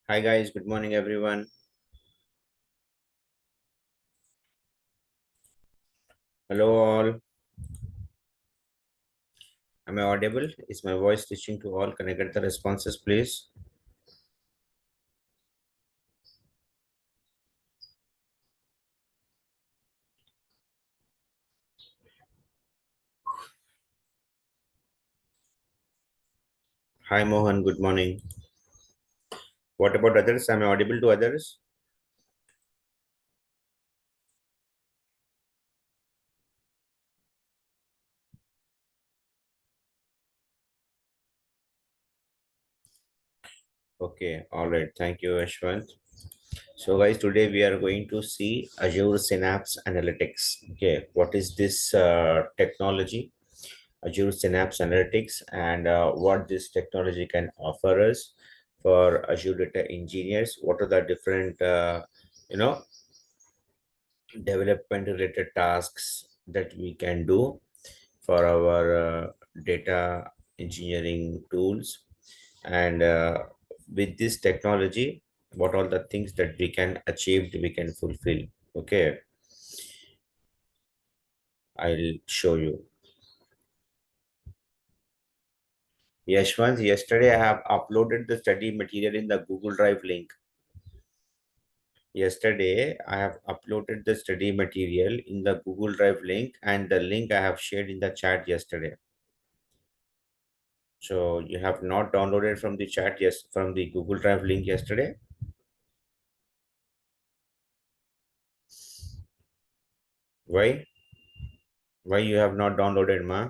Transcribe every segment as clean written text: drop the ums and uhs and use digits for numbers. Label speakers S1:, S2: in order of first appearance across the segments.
S1: Hi guys, good morning everyone. Hello all. Am I audible? Is my voice reaching to all? Can I get the responses please? Hi Mohan, good morning. What about others? Am I audible to others? Okay, all right. Thank you, Ashwant. So guys, today we are going to see Azure Synapse Analytics. Okay, what is this technology? Azure Synapse Analytics and what this technology can offer us for Azure data engineers. What are the different, you know, development related tasks that we can do for our data engineering tools and with this technology what all the things that we can achieve we can fulfill. Okay, I'll show you. Yashwant, yesterday I have uploaded the study material in the Google Drive link. Yesterday I have uploaded the study material in the Google Drive link, and the link I have shared in the chat yesterday. So you have not downloaded from the chat, yes, from the Google Drive link yesterday. Why? Why you have not downloaded, ma?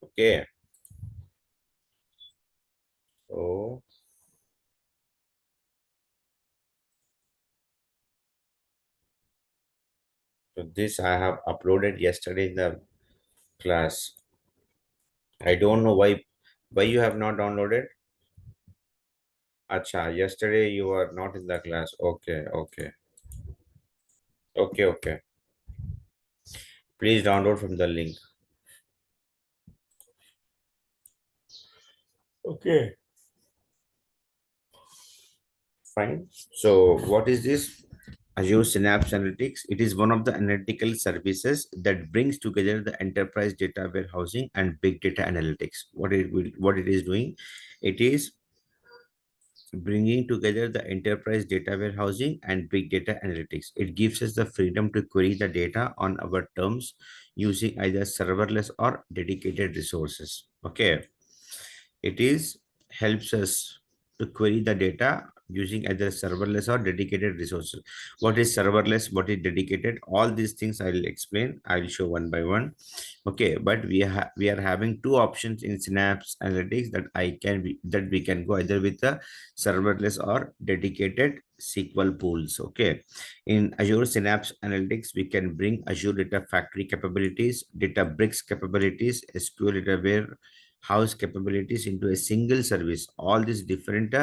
S1: Okay. So, so this I have uploaded yesterday in the class. I don't know why you have not downloaded. Acha, yesterday you were not in the class. Okay, okay, okay, okay. Please download from the link. Okay. Fine. So what is this? Azure Synapse Analytics. It is one of the analytical services that brings together the enterprise data warehousing and big data analytics. What it is doing, it is bringing together the enterprise data warehousing and big data analytics. It gives us the freedom to query the data on our terms using either serverless or dedicated resources. Okay, it is helps us to query the data using either serverless or dedicated resources. What is serverless, what is dedicated, all these things I'll explain, I'll show one by one. Okay, but we are having two options in Synapse Analytics that we can go either with the serverless or dedicated SQL pools. Okay, in Azure Synapse Analytics we can bring Azure Data Factory capabilities, Databricks capabilities, SQL Data Warehouse capabilities into a single service. All these different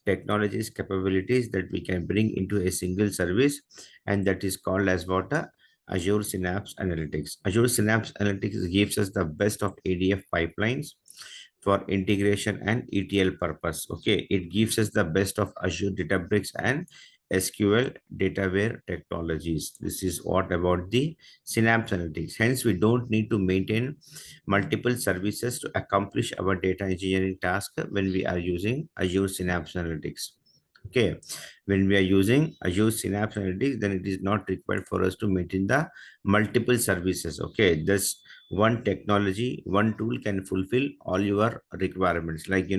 S1: technologies capabilities that we can bring into a single service, and that is called as what Azure Synapse Analytics. Azure Synapse Analytics gives us the best of ADF pipelines for integration and ETL purpose. Okay, it gives us the best of Azure Databricks and SQL dataware technologies. This is what about the Synapse Analytics. Hence, we don't need to maintain multiple services to accomplish our data engineering task when we are using Azure Synapse Analytics. Okay, when we are using Azure Synapse Analytics, then it is not required for us to maintain the multiple services. Okay, this one technology, one tool can fulfill all your requirements, like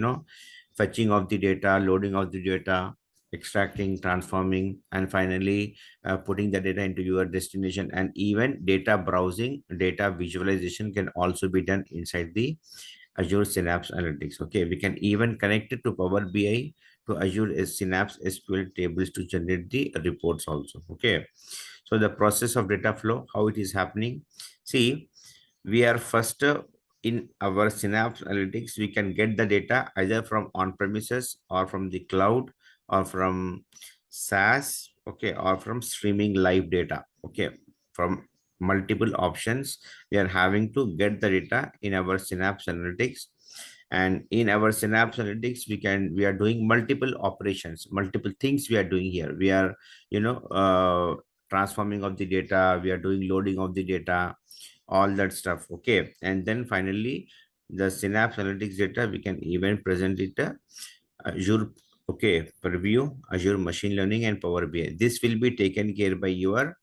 S1: fetching of the data, loading of the data, extracting, transforming, and finally putting the data into your destination. And even data browsing, data visualization can also be done inside the Azure Synapse Analytics. Okay, we can even connect it to Power BI, to Azure Synapse SQL tables to generate the reports also. Okay, so the process of data flow, how it is happening. See, we are first in our Synapse Analytics, we can get the data either from on-premises or from the cloud or from SaaS, okay, or from streaming live data, okay, from multiple options. We are having to get the data in our Synapse Analytics. And in our Synapse Analytics, we are doing multiple operations, multiple things we are doing here. We are, transforming of the data, we are doing loading of the data, all that stuff. Okay. And then finally, the Synapse Analytics data, we can even present it Azure, okay, Purview, Azure Machine Learning, and Power BI. This will be taken care by your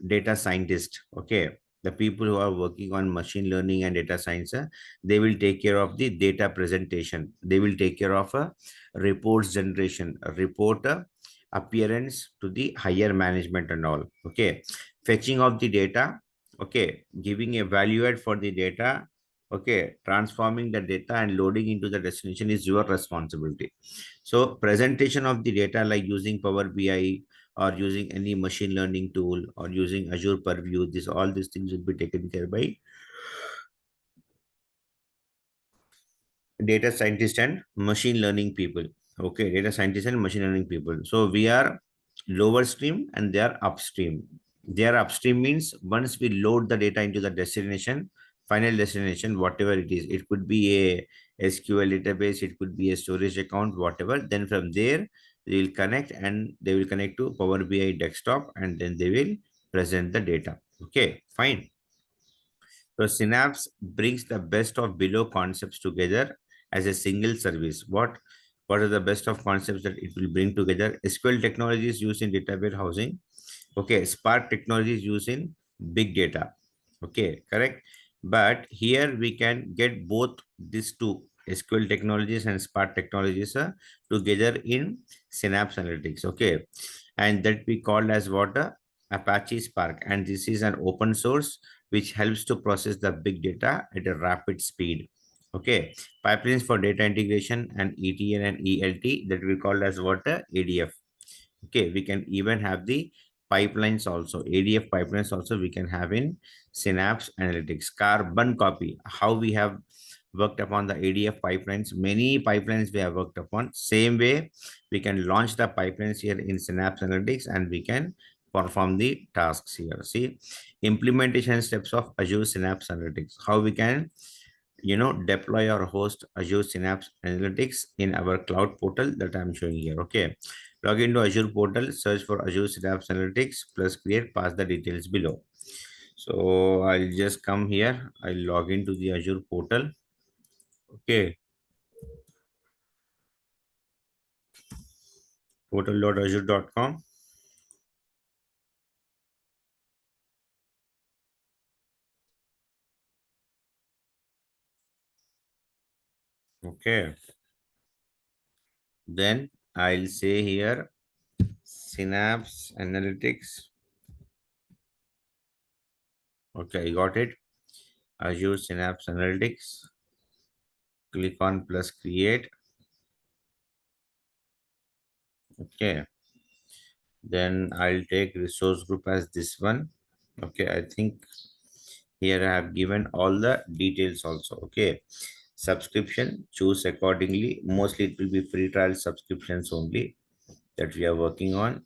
S1: data scientist. Okay, the people who are working on machine learning and data science, they will take care of the data presentation. They will take care of a reports generation, a report appearance to the higher management and all. Okay, fetching of the data. Okay, giving a value add for the data. Okay, transforming the data and loading into the destination is your responsibility. So presentation of the data, like using Power BI or using any machine learning tool or using Azure Purview, this all these things will be taken care by data scientist and machine learning people. Okay, data scientists and machine learning people. So we are lower stream and they are upstream. They are upstream means once we load the data into the destination, final destination, whatever it is, it could be a SQL database, it could be a storage account, whatever. Then from there, they will connect and they will connect to Power BI desktop and then they will present the data. Okay, fine. So Synapse brings the best of below concepts together as a single service. What are the best of concepts that it will bring together? SQL technologies used in data warehousing. Okay, Spark technologies used in big data. Okay, correct. But here we can get both these two SQL technologies and Spark technologies together in Synapse Analytics. Okay, and that we called as what Apache Spark, and this is an open source which helps to process the big data at a rapid speed. Okay, pipelines for data integration and ETL and ELT, that we call as what ADF. Okay, we can even have the pipelines also, ADF pipelines also we can have in Synapse Analytics. Carbon copy, how we have worked upon the ADF pipelines, many pipelines we have worked upon. Same way, we can launch the pipelines here in Synapse Analytics and we can perform the tasks here. See, implementation steps of Azure Synapse Analytics, how we can deploy or host Azure Synapse Analytics in our cloud portal that I'm showing here. Okay, log into Azure portal, search for Azure Synapse Analytics plus create, pass the details below. So I'll just come here, I'll log into the Azure portal. Okay, portal.azure.com. Okay, then I'll say here Synapse Analytics. Okay, I got it. Azure Synapse Analytics. Click on plus create. Okay, then I'll take resource group as this one. Okay, I think here I have given all the details also. Okay, subscription, choose accordingly. Mostly it will be free trial subscriptions only that we are working on.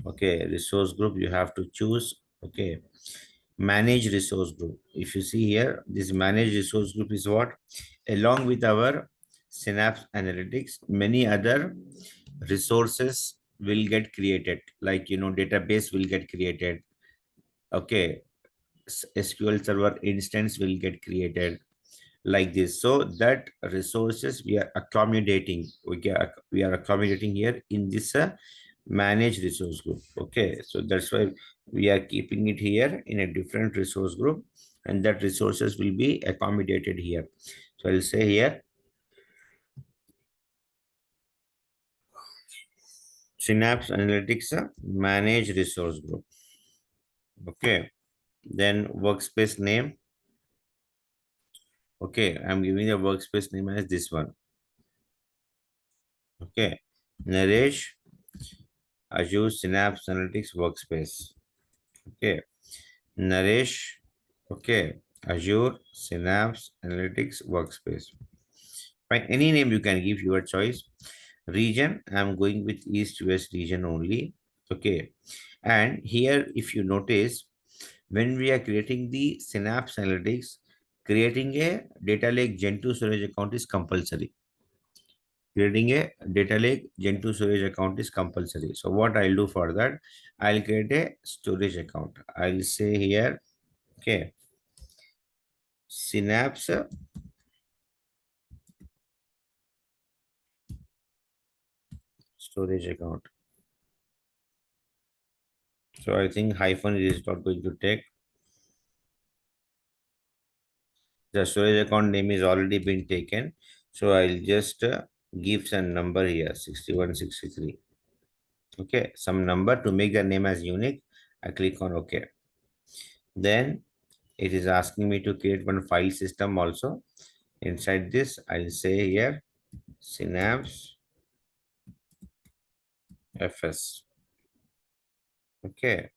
S1: Okay, resource group you have to choose. Okay, manage resource group. If you see here, this manage resource group is what, along with our Synapse Analytics, many other resources will get created, like database will get created. Okay, SQL server instance will get created, like this. So that resources we are accommodating, we are accommodating here in this manage resource group. Okay, so that's why we are keeping it here in a different resource group, and that resources will be accommodated here. So I'll say here Synapse Analytics manage resource group. Okay, then workspace name. Okay, I'm giving the workspace name as this one. Okay, Naresh, Azure Synapse Analytics Workspace. Okay, Naresh. Okay, Azure Synapse Analytics Workspace. Fine, any name you can give, your choice. Region, I'm going with East West region only. Okay, and here if you notice, When we are creating the Synapse Analytics, creating a data lake Gen 2 storage account is compulsory. Creating a data lake Gen 2 storage account is compulsory. So what I'll do for that, I'll create a storage account. I'll say here, okay, Synapse storage account. So I think hyphen is not going to take. The storage account name is already been taken. So I'll just give some number here, 6163. Okay, some number to make the name as unique. I click on OK. Then it is asking me to create one file system also. Inside this, I'll say here Synapse FS. Okay,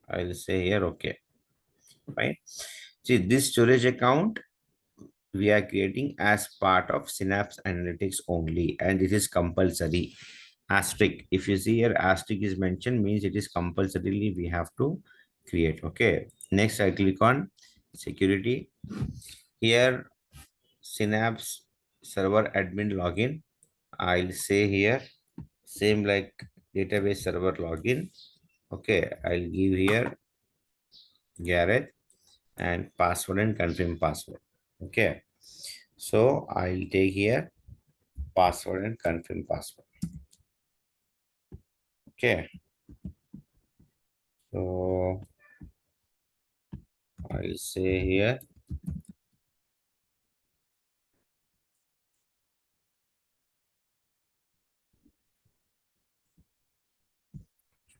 S1: I'll say here OK. Fine. See, this storage account we are creating as part of Synapse Analytics only, and it is compulsory. Asterisk. If you see here, asterisk is mentioned, means it is compulsorily we have to create. Okay. Next, I click on security. Here, Synapse server admin login. I'll say here, same like database server login. Okay. I'll give here Gareth and password and confirm password. Okay. So I'll take here password and confirm password. Okay. So I'll say here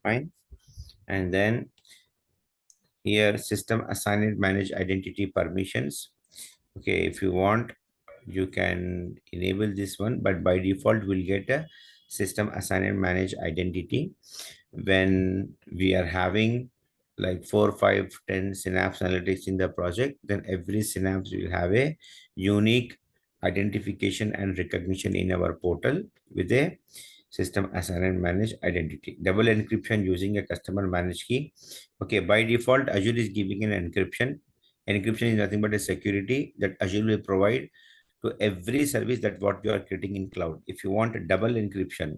S1: fine. And then here system assigned manage identity permissions. Okay, if you want, you can enable this one, but by default we'll get a system assign and manage identity. When we are having like 4 5 10 Synapse Analytics in the project, then every Synapse will have a unique identification and recognition in our portal with a system assign and manage identity. Double encryption using a customer managed key. Okay, by default Azure is giving an encryption. Encryption is nothing but a security that Azure will provide to every service that what you are creating in cloud. If you want a double encryption,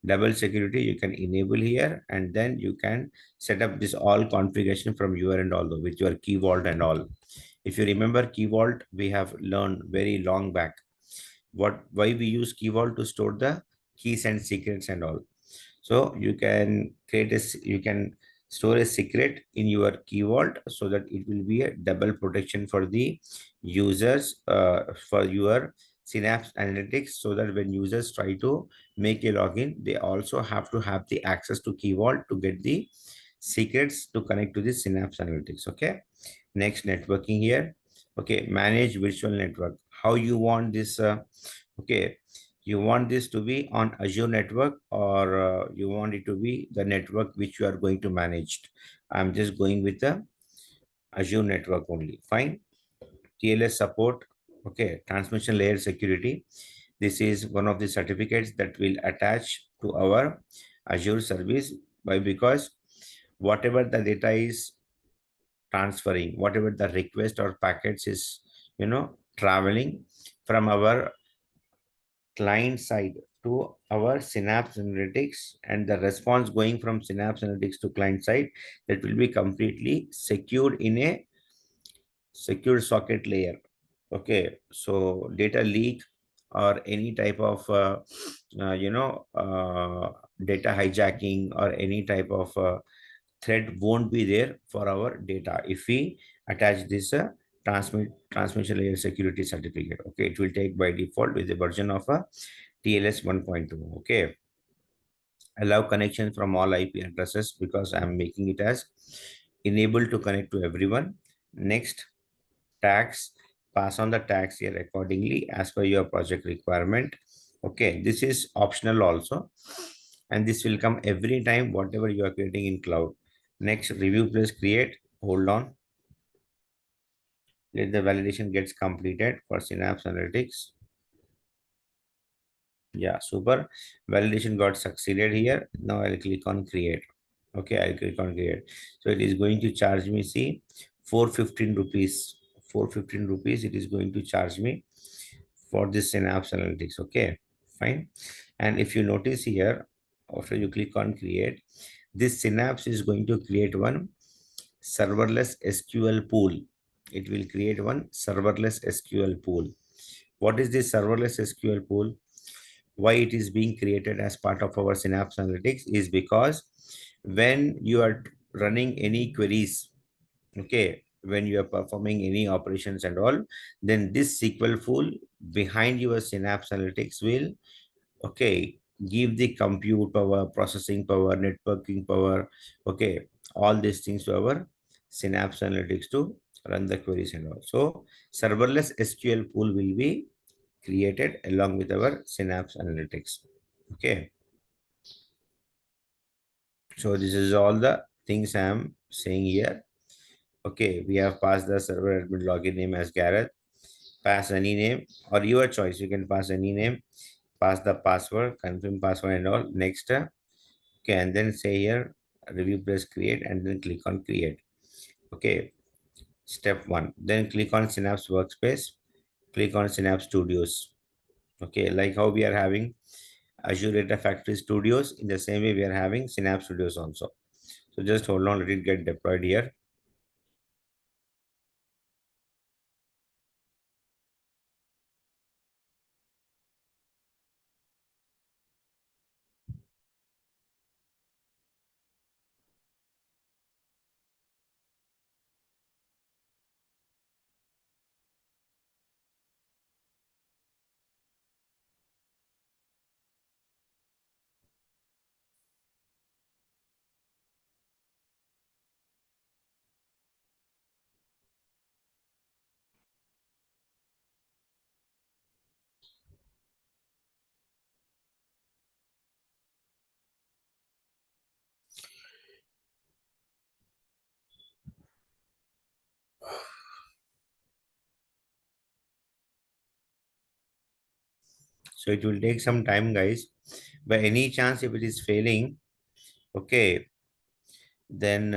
S1: double security, you can enable here, and then you can set up this all configuration from your end also with your key vault and all. If you remember key vault, we have learned very long back why we use key vault to store the keys and secrets and all. So you can create you can store a secret in your key vault so that it will be a double protection for the users for your Synapse Analytics, so that when users try to make a login, they also have to have the access to key vault to get the secrets to connect to the Synapse Analytics. Okay. Next, networking here. Okay, manage virtual network. How you want this? Okay, you want this to be on Azure network, or you want it to be the network which you are going to manage. I'm just going with the Azure network only. Fine. TLS support. Okay, transmission layer security. This is one of the certificates that will attach to our Azure service. Why? Because whatever the data is transferring, whatever the request or packets is, traveling from our client side to our Synapse Analytics, and the response going from Synapse Analytics to client side, that will be completely secured in a secure socket layer. Okay, so data leak or any type of data hijacking or any type of threat won't be there for our data if we attach this transmission layer security certificate. Okay, it will take by default with the version of a TLS 1.2. Okay, allow connection from all IP addresses because I'm making it as enable to connect to everyone. Next, tags, pass on the tags here accordingly as per your project requirement. Okay, this is optional also, and this will come every time whatever you are creating in cloud. Next, review plus create. Hold on, let the validation gets completed for Synapse Analytics. Yeah, super. Validation got succeeded here. Now I'll click on create. Okay, I'll click on create. So it is going to charge me, see, 415 rupees. 415 rupees it is going to charge me for this Synapse Analytics. Okay, fine. And if you notice here, after you click on create, this Synapse is going to create one serverless SQL pool. It will create one serverless SQL pool. What is this serverless SQL pool? Why it is being created as part of our Synapse Analytics is because when you are running any queries, okay, when you are performing any operations and all, then this SQL pool behind your Synapse Analytics will, okay, give the compute power, processing power, networking power, okay, all these things to our Synapse Analytics to run the queries and all. So serverless SQL pool will be created along with our Synapse Analytics. Okay, so this is all the things I am saying here. Okay, we have passed the server admin login name as Gareth. Pass any name or your choice. You can pass any name. Pass the password, confirm password and all. Next, okay, and then say here review press create and then click on create. Okay, step one. Then click on Synapse Workspace. Click on Synapse Studios. Okay, like how we are having Azure Data Factory Studios, in the same way we are having Synapse Studios also. So just hold on, let it get deployed here. So it will take some time, guys. By any chance, if it is failing, okay, then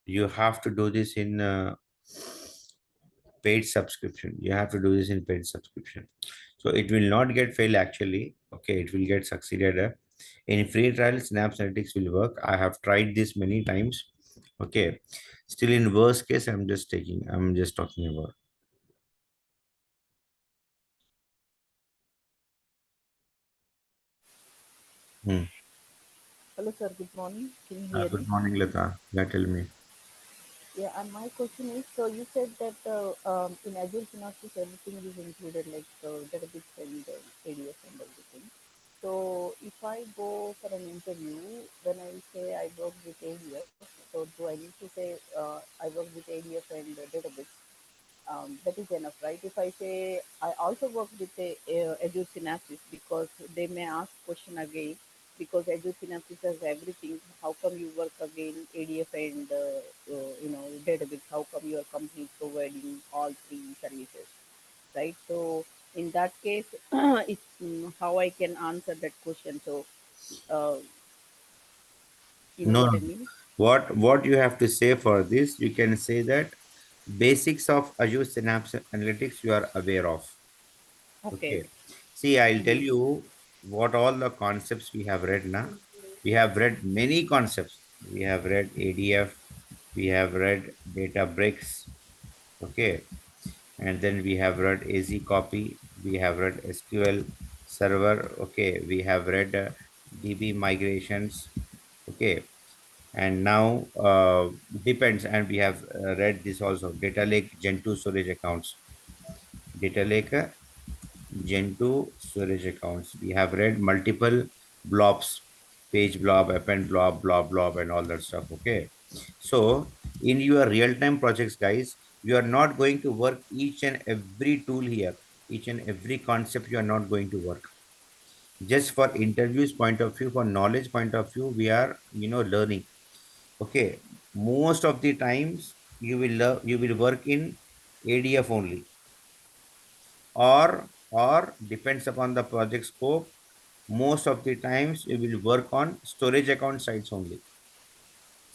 S1: you have to do this in paid subscription. You have to do this in paid subscription. So it will not get fail actually. Okay, it will get succeeded. In free trial, Synapse Analytics will work. I have tried this many times. Okay, still in worst case, I'm just talking about. Hmm.
S2: Hello, sir. Good morning. Can you hear
S1: Good
S2: me?
S1: morning, Lata. Yeah, tell me.
S2: Yeah, and my question is, so you said that in Azure Synopsys, everything is included, like database and ADF and everything. So if I go for an interview, when I say I work with ADF, so do I need to say I work with ADF and database? That is enough, right? If I say I also work with Azure Synapses, because they may ask question again, because Azure Synapses has everything. How come you work again ADF and database? How come your company is providing all three services, right? So in that case, it's how I can answer that question. So uh, you know
S1: No,
S2: what
S1: no.
S2: I mean?
S1: What you have to say for this, you can say that basics of Azure Synapse Analytics you are aware of.
S2: Okay.
S1: Okay. See, I'll tell
S2: Mm-hmm.
S1: you what all the concepts we have read now. We have read many concepts. We have read ADF, we have read Databricks, okay, and then we have read AZ copy, we have read SQL server, okay, we have read DB migrations, okay, and now depends, and we have read this also data lake gen 2 storage accounts, data lake gen 2 storage accounts. We have read multiple blobs, page blob, append blob, blob, and all that stuff. Okay. So in your real-time projects, guys, you are not going to work each and every tool here, each and every concept you are not going to work. Just for interviews point of view, for knowledge point of view, we are, learning. Okay. Most of the times you will work in ADF only, or depends upon the project scope, most of the times you will work on storage account sites only,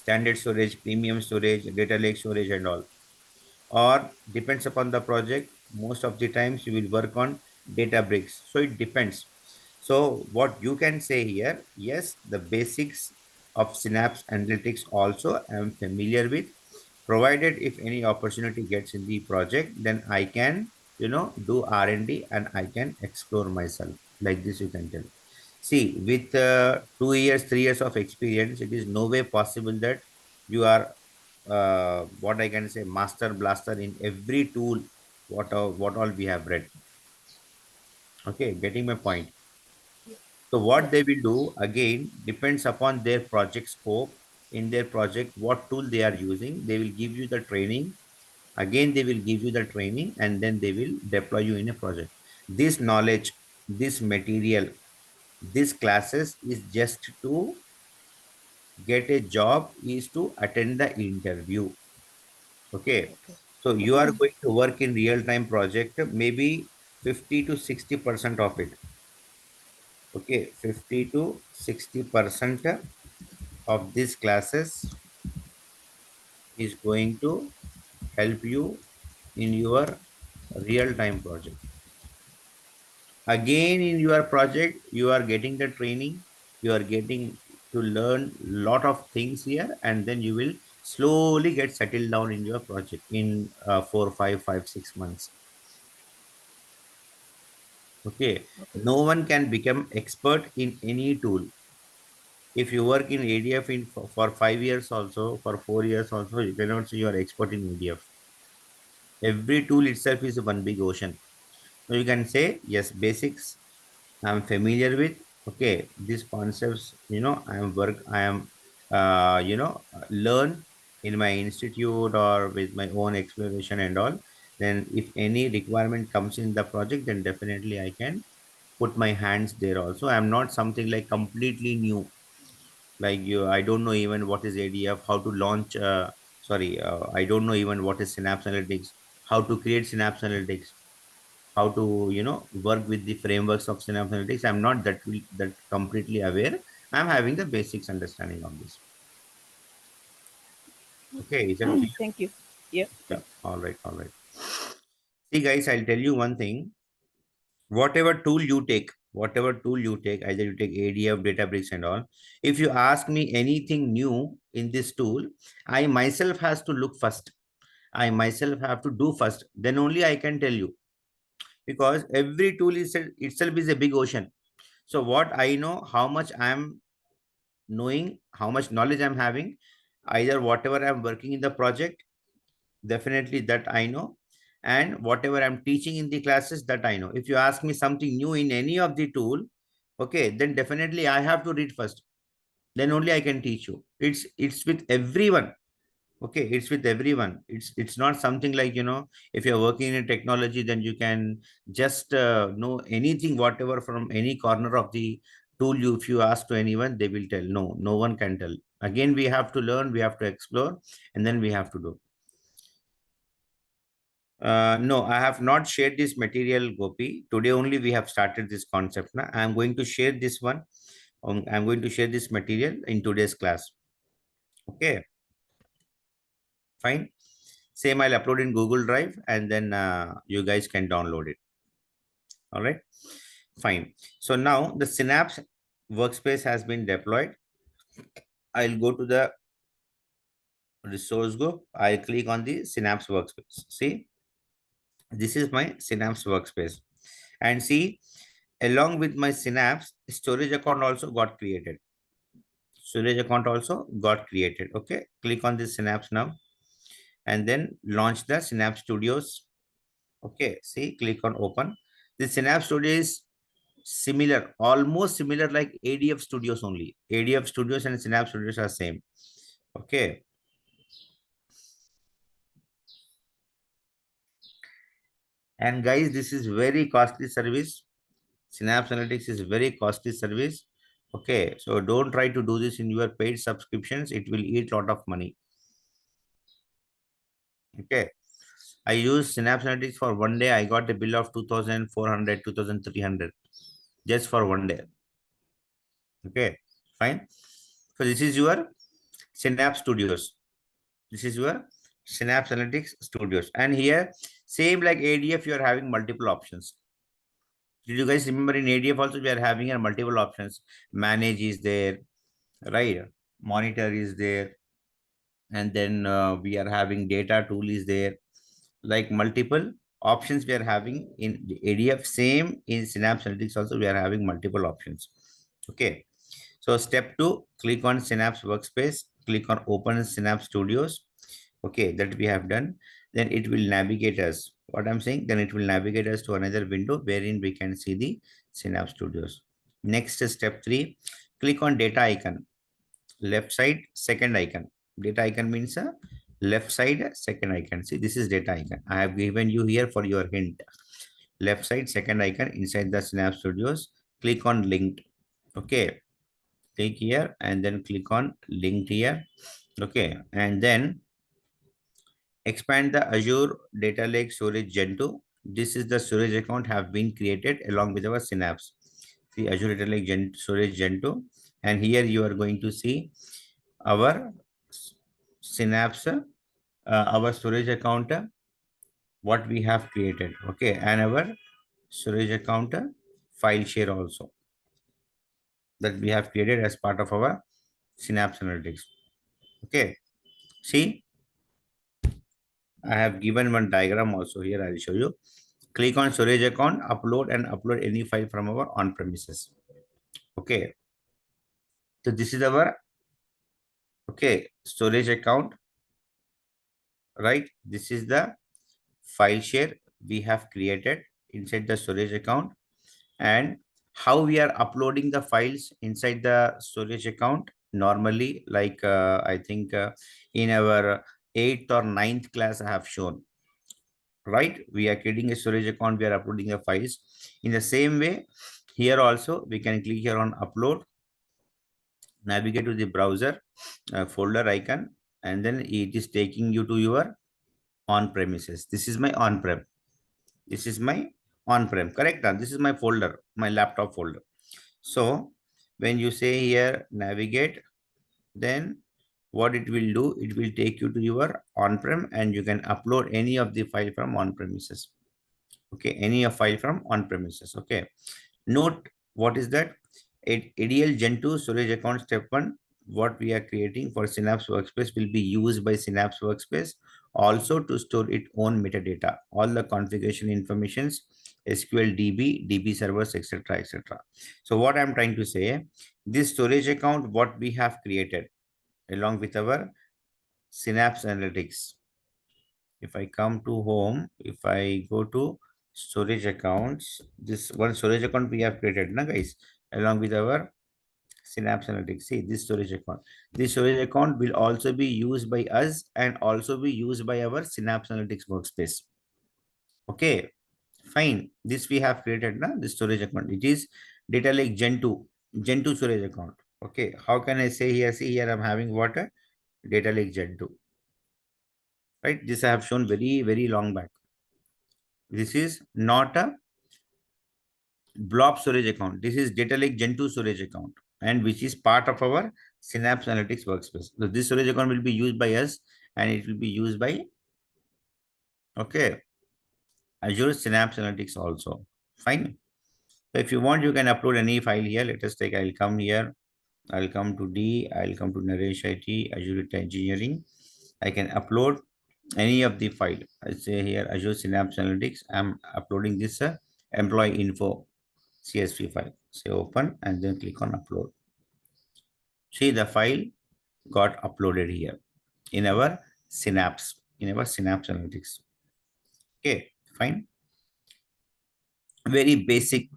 S1: standard storage, premium storage, data lake storage and all. Or depends upon the project, most of the times you will work on data bricks. So it depends. So what you can say here, yes, the basics of Synapse Analytics also I am familiar with, provided if any opportunity gets in the project, then I can, do R&D and I can explore myself. Like this, you can tell. See, with 2 years, 3 years of experience, it is no way possible that you are, what I can say, master blaster in every tool, what all we have read. Okay, getting my point. So
S2: Yeah.
S1: what they will do again depends upon their project scope. In their project, what tool they are using, they will give you the training. Again, they will give you the training and then they will deploy you in a project. This knowledge, this material, this classes is just to get a job, is to attend the interview. Okay.
S2: Okay.
S1: So you are going to work in real time project, maybe 50 to 60% of it. Okay. 50 to 60% of these classes is going to help you in your real time project. Again, in your project, you are getting the training, you are getting to learn lot of things here, and then you will slowly get settled down in your project in 4, 5, 5, 6 months. Okay.
S2: Okay.
S1: No one can become expert in any tool. If you work in ADF for 5 years also, for 4 years also, you cannot say you are expert in ADF. Every tool itself is one big ocean. So you can say, yes, basics I'm familiar with. Okay, these concepts, learn in my institute or with my own exploration and all. Then if any requirement comes in the project, then definitely I can put my hands there also. I'm not something like completely new. Like you, I don't know even what is ADF, how to launch, I don't know even what is Synapse Analytics, how to create Synapse Analytics, how to work with the frameworks of Synapse Analytics. I'm not that completely aware. I'm having the basics understanding of this. Okay, is that clear?
S2: Thank you. Yeah.
S1: Yeah.
S2: Thank
S1: All right, all right. See guys, I'll tell you one thing. Whatever tool you take, either you take ADF, Databricks and all, if you ask me anything new in this tool, I myself has to look first. I myself have to do first, then only I can tell you, because every tool is itself is a big ocean. So what I know, how much I am knowing, how much knowledge I'm having, either whatever I'm working in the project, definitely that I know, and whatever I'm teaching in the classes, that I know. If you ask me something new in any of the tool, okay, then definitely I have to read first, then only I can teach you. It's with everyone. Okay, it's with everyone. It's not something like, if you're working in technology, then you can just know anything, whatever, from any corner of the tool. If you ask to anyone, they will tell. No, no one can tell. Again, we have to learn, we have to explore, and then we have to do. No, I have not shared this material, Gopi. Today only we have started this concept. Now I'm going to share this one. I'm going to share this material in today's class. Okay, fine. Same, I'll upload in Google Drive, and then you guys can download it. All right, fine. So now the Synapse workspace has been deployed. I'll go to the resource go. I'll click on the Synapse workspace. See, this is my Synapse workspace. And see, along with my Synapse, storage account also got created. Storage account also got created. Okay, click on this Synapse now, and then launch the Synapse Studios. Okay, see, click on open. The Synapse Studio is similar, almost similar like ADF Studios only. ADF Studios and Synapse Studios are same. Okay. And guys, this is very costly service. Synapse Analytics is very costly service. Okay. So don't try to do this in your paid subscriptions. It will eat a lot of money. Okay. I used Synapse Analytics for one day. I got a bill of 2,400, 2,300 just for one day. Okay, fine. So this is your Synapse Studios. This is your Synapse Analytics Studios. And here, same like ADF, you are having multiple options. Did you guys remember in ADF also we are having a multiple options? Manage is there, right? Monitor is there, and then we are having data tool is there. Like multiple options we are having in the ADF. Same in Synapse Analytics also we are having multiple options. Okay. So step 2, click on Synapse Workspace, click on Open Synapse Studios. Okay, that we have done. Then it will navigate us. What I'm saying, then it will navigate us to another window wherein we can see the Synapse Studios. Next is step 3, click on data icon, left side, second icon. Data icon means a left side, second icon. See, this is data icon. I have given you here for your hint. Left side, second icon inside the Synapse Studios. Click on linked. Okay, click here and then click on linked here. Okay, and then expand the Azure Data Lake Storage Gen 2. This is the storage account have been created along with our Synapse. See Azure Data Lake Storage Gen 2. And here you are going to see our Synapse, our storage account, what we have created. Okay, and our storage account file share also that we have created as part of our Synapse Analytics. Okay, see, I have given one diagram also here. I'll show you. Click on storage account, upload and upload any file from our on-premises. Okay. So this is our, okay, storage account, right? This is the file share we have created inside the storage account, and how we are uploading the files inside the storage account. Normally, like I think in our 8th or 9th class, I have shown, right? We are creating a storage account, we are uploading the files. In the same way, here also we can click here on upload, navigate to the browser folder icon, and then it is taking you to your on premises. This is my on-prem. This is my on-prem, correct? Now, this is my folder, my laptop folder. So when you say here navigate, then what it will do, it will take you to your on-prem and you can upload any of the file from on-premises. Okay, any of file from on-premises. Okay, note what is that? ADL Gen 2 storage account step 1, what we are creating for Synapse Workspace will be used by Synapse Workspace also to store its own metadata, all the configuration informations, SQL DB, DB servers, etc., etc. So what I'm trying to say, this storage account, what we have created along with our Synapse Analytics. If I come to home, if I go to storage accounts, this one storage account we have created, na guys, along with our Synapse Analytics. See this storage account. This storage account will also be used by us and also be used by our Synapse Analytics workspace. Okay, fine. This we have created now, this storage account. It is data lake Gen 2 storage account. Okay, how can I say here? See here, I'm having what? Data lake Gen 2. Right? This I have shown very, very long back. This is not a blob storage account. This is data lake Gen 2 storage account, and which is part of our Synapse Analytics workspace. So this storage account will be used by us and it will be used by, okay, Azure Synapse Analytics also. Fine. So if you want, you can upload any file here. Let us take, I'll come here. I'll come to D. I'll come to Naresh IT, Azure Data Engineering. I can upload any of the file. I say here Azure Synapse Analytics. I'm uploading this employee info CSV file. Say open and then click on upload. See the file got uploaded here in our Synapse, in our Synapse Analytics. Okay, fine. Very basic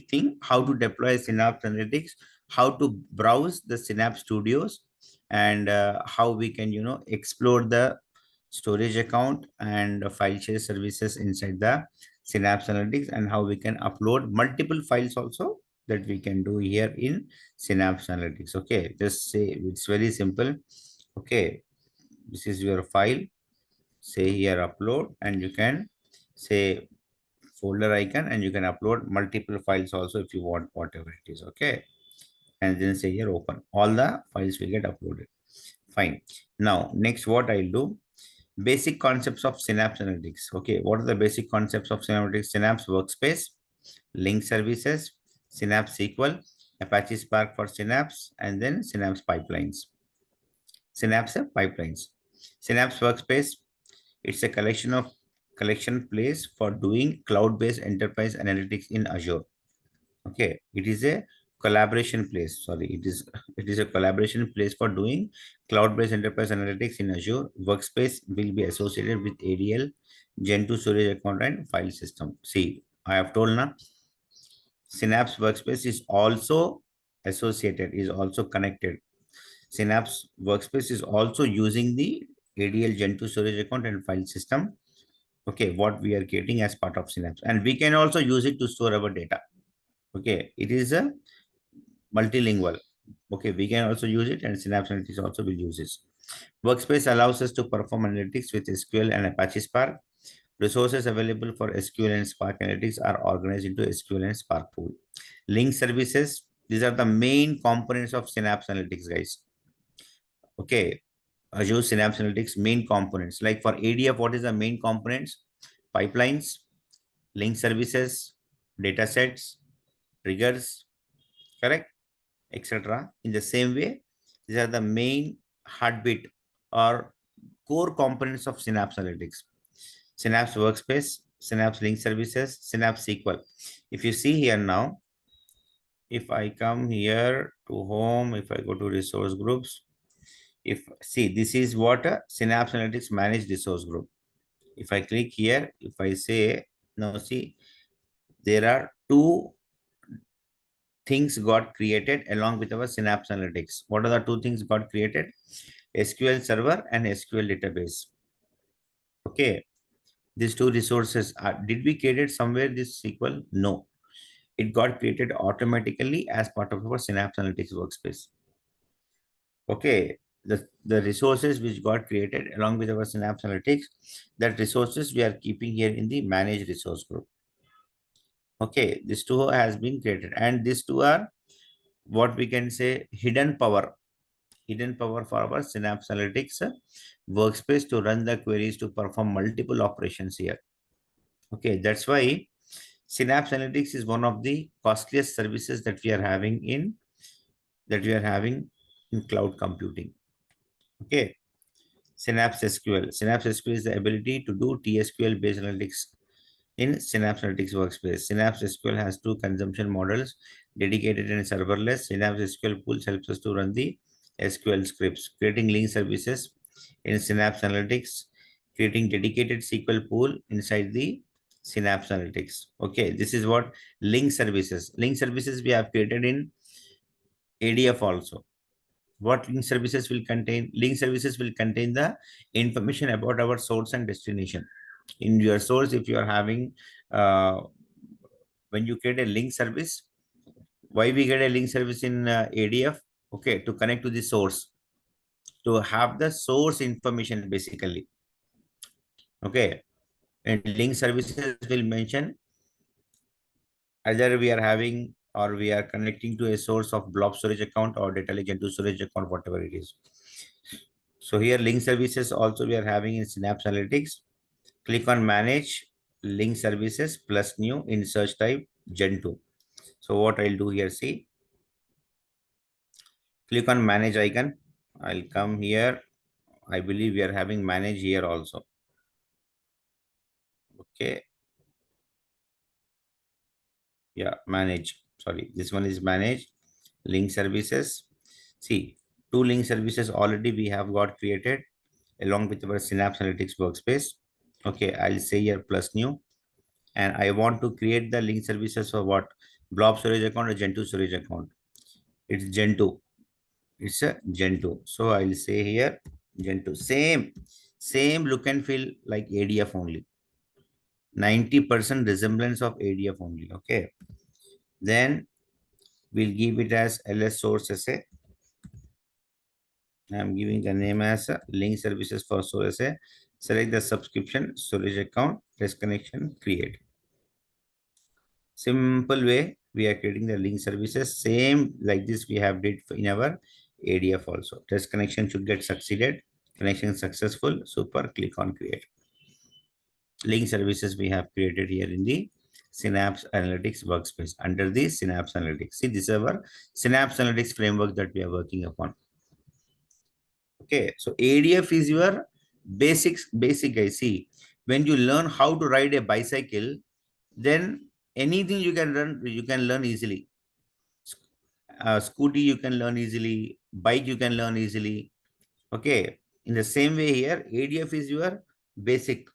S1: thing, how to deploy Synapse Analytics, how to browse the Synapse Studios, and how we can, explore the storage account and file share services inside the Synapse Analytics, and how we can upload multiple files also that we can do here in Synapse Analytics. Okay, just say it's very simple. Okay, this is your file. Say here upload, and you can say folder icon, and you can upload multiple files also if you want, whatever it is. Okay, and then say here open. All the files will get uploaded. Fine. Now, next what I'll do, basic concepts of Synapse Analytics. Okay, what are the basic concepts of Synapse Analytics? Synapse Workspace, link services, Synapse SQL, Apache Spark for Synapse, and then Synapse pipelines. Synapse pipelines. Synapse Workspace, it's a collection place for doing cloud-based enterprise analytics in Azure. Okay, it is a collaboration place. Sorry, it is a collaboration place for doing cloud-based enterprise analytics in Azure. Workspace will be associated with ADL, Gen2 storage account, and file system. See, I have told now, Synapse Workspace is also associated, is also connected. Synapse Workspace is also using the ADL Gen2 storage account and file system. Okay, what we are getting as part of Synapse, and we can also use it to store our data. Okay, it is a multilingual. Okay, we can also use it, and Synapse Analytics also will use this. Workspace allows us to perform analytics with SQL and Apache Spark. Resources available for SQL and Spark analytics are organized into SQL and Spark pool. Link services, these are the main components of Synapse Analytics, guys. Okay, Azure Synapse Analytics main components. Like for ADF, what is the main components? Pipelines, link services, data sets, triggers, correct, etc. In the same way, these are the main heartbeat or core components of Synapse Analytics. Synapse Workspace, Synapse Link Services, Synapse SQL. If you see here now, if I come here to home, if I go to resource groups, if see, this is what a Synapse Analytics managed resource group. If I click here, if I say, now see, there are two things got created along with our Synapse Analytics. What are the two things got created? SQL Server and SQL Database. Okay, these two resources did we create it somewhere this SQL? No, it got created automatically as part of our Synapse Analytics workspace. Okay, the resources which got created along with our Synapse Analytics, that resources we are keeping here in the managed resource group. Okay, this two has been created, and these two are what we can say hidden power for our Synapse Analytics workspace to run the queries to perform multiple operations here. Okay, that's why Synapse Analytics is one of the costliest services that we are having in cloud computing. Okay, Synapse SQL. Synapse SQL is the ability to do TSQL based analytics in Synapse Analytics Workspace. Synapse SQL has two consumption models, dedicated and serverless. Synapse SQL pools helps us to run the SQL scripts, creating link services in Synapse Analytics, creating dedicated SQL pool inside the Synapse Analytics. Okay, this is what link services. Link services we have created in ADF also. What link services will contain? Link services will contain the information about our source and destination. In your source, if you are having when you create a link service, why we get a link service in ADF? Okay, to connect to the source, to have the source information basically. Okay, and link services will mention either we are having or we are connecting to a source of blob storage account or data lake into storage account, whatever it is. So here link services also we are having in Synapse Analytics. Click on manage link services plus new in search type Gen2. So what I'll do here, see, click on manage icon. I'll come here. I believe we are having manage here also. Okay. Yeah, manage. Sorry, this one is manage link services. See, two link services already we have got created along with our Synapse Analytics workspace. Okay, I'll say here plus new. And I want to create the link services for what? Blob storage account or Gen2 storage account. It's Gen2. It's a Gen2. So I'll say here Gen2. Same look and feel like ADF only. 90% resemblance of ADF only. Okay. Then we'll give it as ls source SA. I'm giving the name as link services for source SA. Select the subscription, storage account, test connection, create. Simple way We are creating the link services. Same like this we have did in our ADF also. Test connection should get succeeded. Connection successful. Super. Click on create. Link services we have created here in the Synapse Analytics workspace under the Synapse Analytics. See, this is our Synapse Analytics framework that we are working upon. Okay, so ADF is your basic guys. See, when you learn how to ride a bicycle, then anything you can learn easily. Scooty you can learn easily, bike you can learn easily. Okay, in the same way here, ADF is your basic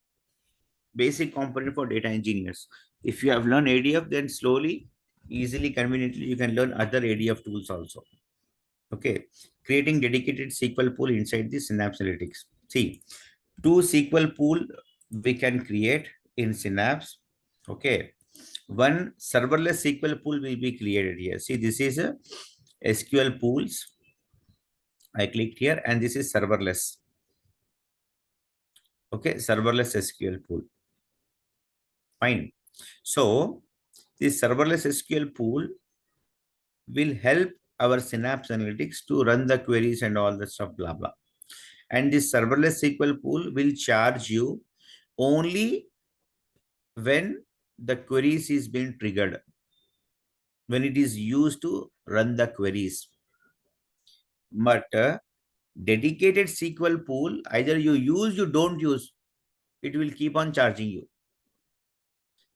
S1: component for data engineers. If you have learned ADF, then slowly, easily, conveniently, you can learn other ADF tools also. Okay, creating dedicated SQL pool inside the Synapse Analytics. See, two SQL pool we can create in Synapse. Okay, one serverless SQL pool will be created here. See, this is a SQL pools. I clicked here, and this is serverless. Okay, serverless SQL pool. Fine. So this serverless SQL pool will help our Synapse Analytics to run the queries and all the stuff, blah, blah. And this serverless SQL pool will charge you only when the queries is being triggered, when it is used to run the queries. But dedicated SQL pool, either you use, you don't use, it will keep on charging you.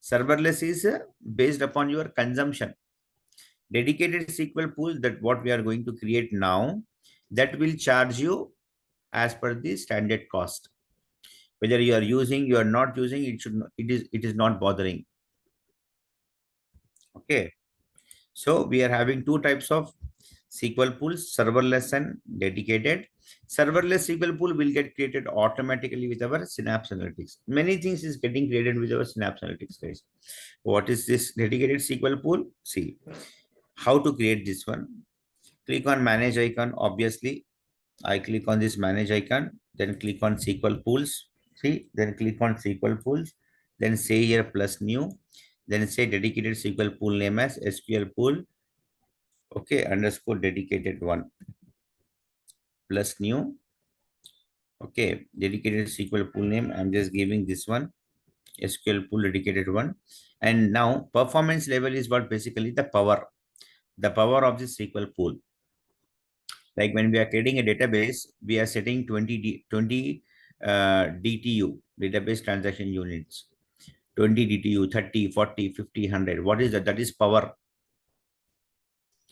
S1: Serverless is based upon your consumption. Dedicated SQL pool, that what we are going to create now, that will charge you as per the standard cost. Whether you are using, you are not using, it is not bothering. Okay. So we are having two types of SQL pools, serverless and dedicated. Serverless SQL pool will get created automatically with our Synapse Analytics. Many things is getting created with our Synapse Analytics, guys. What is this dedicated SQL pool? See, how to create this one. Click on manage icon. Obviously, I click on this manage icon, then click on SQL pools. See, then click on SQL pools, then say here plus new, then say dedicated SQL pool name as SQL pool. Okay, underscore dedicated one plus new. Okay, dedicated SQL pool name. I'm just giving this one SQL pool dedicated one. And now performance level is what basically the power of this SQL pool. Like when we are creating a database, we are setting 20 DTU, database transaction units, 20 DTU, 30, 40, 50, 100. What is that? That is power.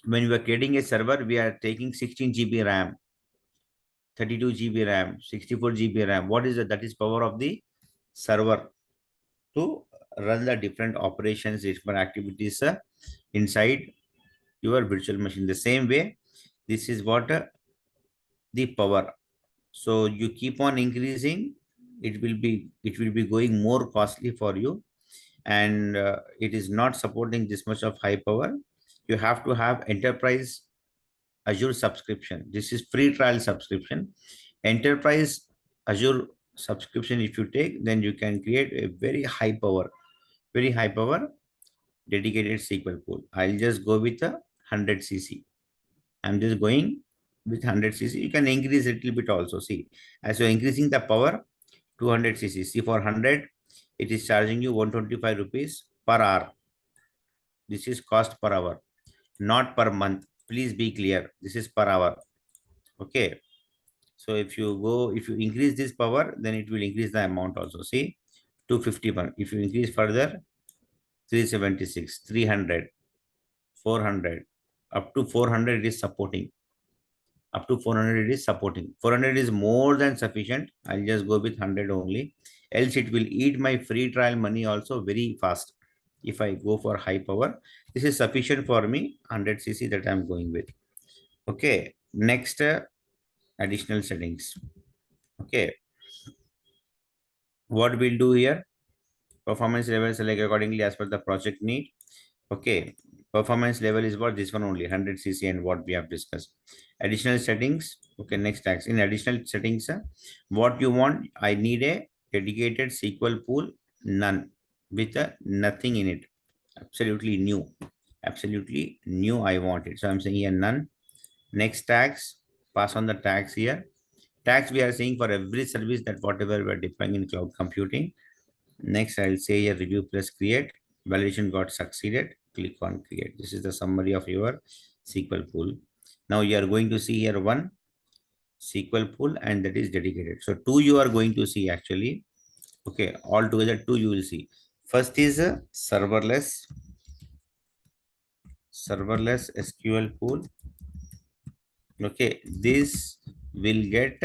S1: When we are creating a server, we are taking 16 GB RAM, 32 GB RAM, 64 GB RAM. What is that? That is power of the server to run the different operations, different activities inside your virtual machine. The same way, this is what the power. So you keep on increasing, it will be going more costly for you, and it is not supporting this much of high power. You have to have enterprise Azure subscription. This is free trial subscription. Enterprise Azure subscription, if you take, then you can create a very high power dedicated SQL pool. I'll just go with a 100 cc. I'm just going with 100 cc. You can increase a little bit also. See, as you're increasing the power, 200 cc. See, for 100, it is charging you 125 rupees per hour. This is cost per hour, not per month. Please be clear. This is per hour. Okay. So if you increase this power, then it will increase the amount also. See, 251. If you increase further, 376, 300, 400, up to 400 it is supporting. Up to 400 it is supporting. 400 is more than sufficient. I'll just go with 100 only. Else it will eat my free trial money also very fast. If I go for high power, this is sufficient for me. 100 cc that I'm going with. Okay. Next, additional settings. Okay. What we'll do here, performance level select accordingly as per the project need. Okay, performance level is what, this one only, 100 cc, and what we have discussed. Additional settings. Okay, next tax. In additional settings, what you want, I need a dedicated SQL pool, none, with nothing in it, absolutely new. Absolutely new, I want it. So I'm saying here none. Next tags, pass on the tags here. Tags we are saying for every service that whatever we are deploying in cloud computing. Next, I'll say here review plus create. Validation got succeeded. Click on create. This is the summary of your SQL pool. Now you are going to see here one SQL pool and that is dedicated. So two you are going to see actually. Okay, all together two you will see. First is a serverless SQL pool. Okay, this will get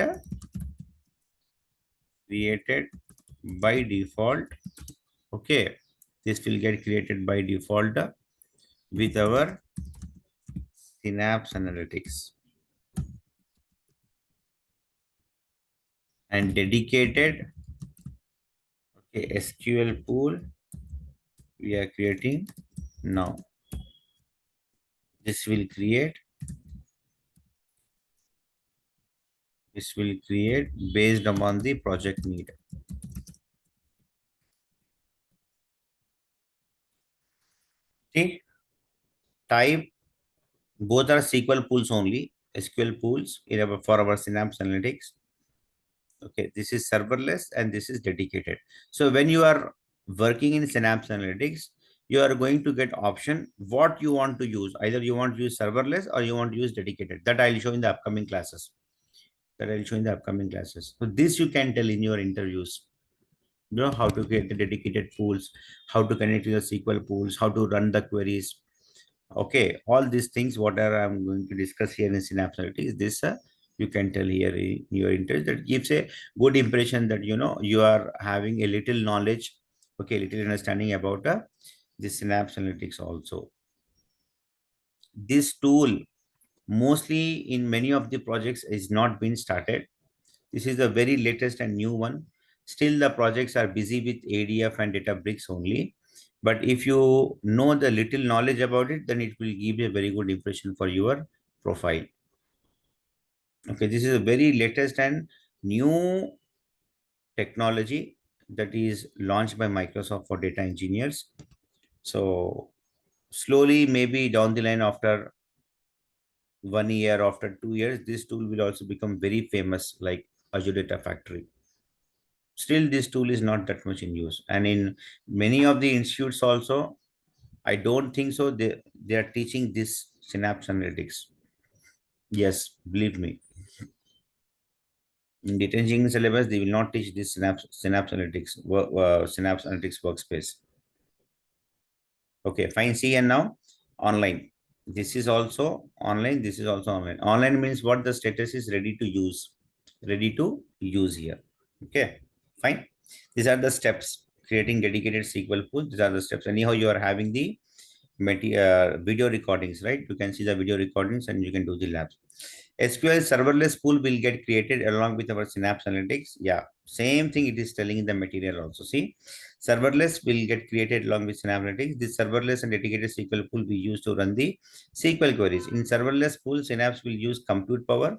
S1: created by default. Okay, this will get created by default with our Synapse Analytics, and dedicated, okay, SQL pool we are creating now. This will create, based upon the project need. Okay, type, both are SQL pools only, SQL pools in for our Synapse Analytics. Okay, this is serverless and this is dedicated. So when you are working in Synapse Analytics, you are going to get option what you want to use. Either you want to use serverless or you want to use dedicated. That I'll show in the upcoming classes. So this you can tell in your interviews. You know how to create the dedicated pools, how to connect to the SQL pools, how to run the queries. Okay, all these things, whatever I'm going to discuss here in Synapse Analytics, this you can tell here in your interest. That gives a good impression that you are having a little knowledge, okay, little understanding about the Synapse Analytics also. This tool mostly in many of the projects is not been started. This is the very latest and new one. Still, the projects are busy with ADF and Databricks only. But if you know the little knowledge about it, then it will give you a very good impression for your profile. Okay, this is a very latest and new technology that is launched by Microsoft for data engineers. So slowly, maybe down the line after 1 year, after 2 years, this tool will also become very famous like Azure Data Factory. Still this tool is not that much in use, and in many of the institutes also I don't think so they are teaching this Synapse Analytics. Yes, believe me, in data engineering syllabus they will not teach this Synapse Analytics Synapse Analytics workspace. Okay, fine. See, and now online, this is also online, this is also online. Online means what? The status is ready to use, here. Okay, fine. These are the steps. Creating dedicated SQL pool. These are the steps. Anyhow, you are having the video recordings, right? You can see the video recordings and you can do the labs. SQL serverless pool will get created along with our Synapse Analytics. Yeah, same thing it is telling in the material also. See, serverless will get created along with Synapse Analytics. This serverless and dedicated SQL pool we use to run the SQL queries. In serverless pool, Synapse will use compute power,